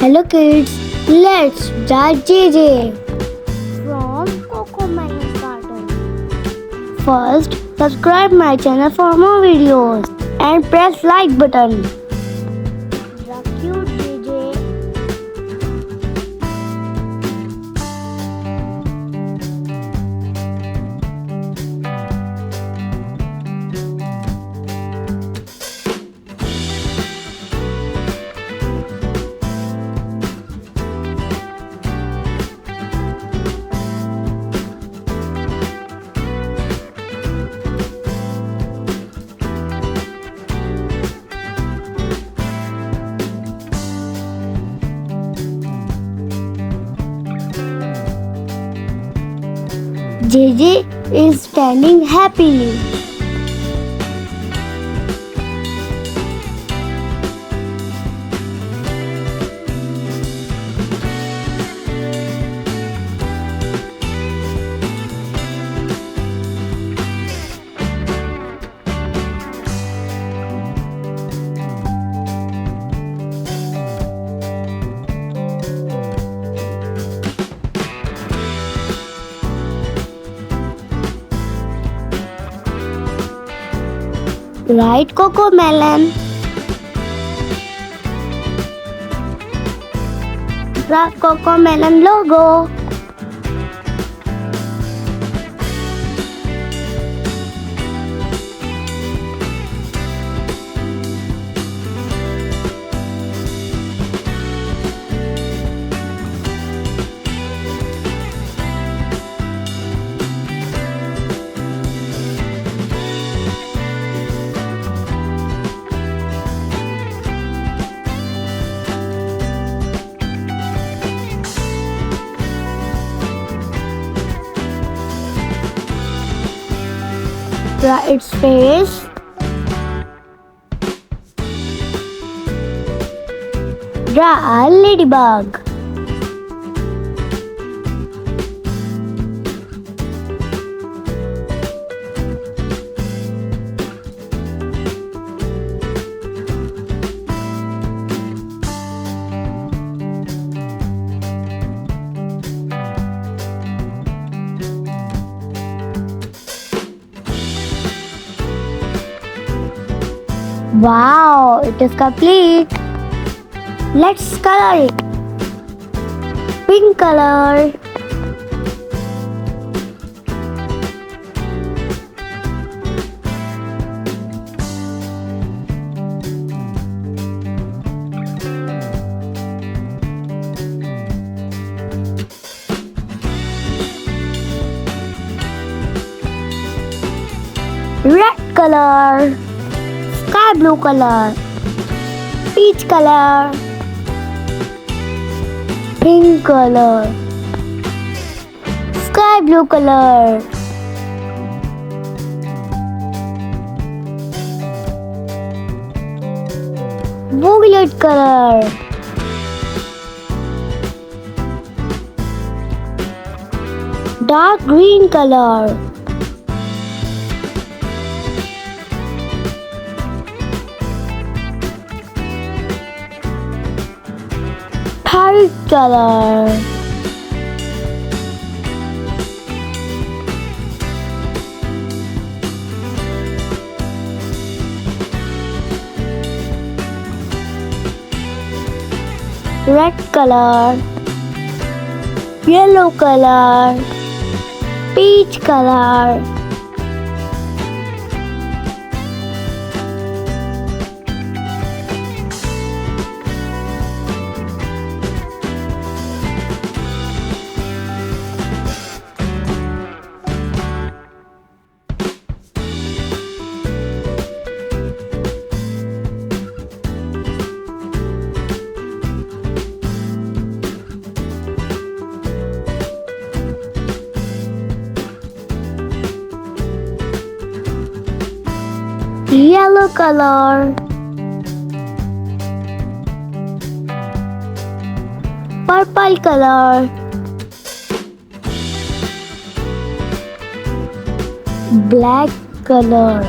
Hello kids, let's start JJ from Cocomelon Cartoon. First, subscribe my channel for more videos and press like button. The cute JJ. JJ is standing happily. Right, cocomelon? The cocomelon logo. Draw its face. Draw a ladybug. Wow, it is complete. Let's color it. Pink color. Red color. Sky blue color, peach color, pink color, sky blue color, violet color, dark green color, white color, red color, yellow color, peach color, yellow color, purple color, black color,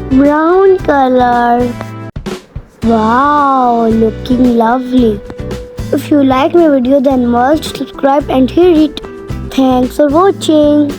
Brown color. Wow, looking lovely. If you like my video then must subscribe and hit it. Thanks for watching.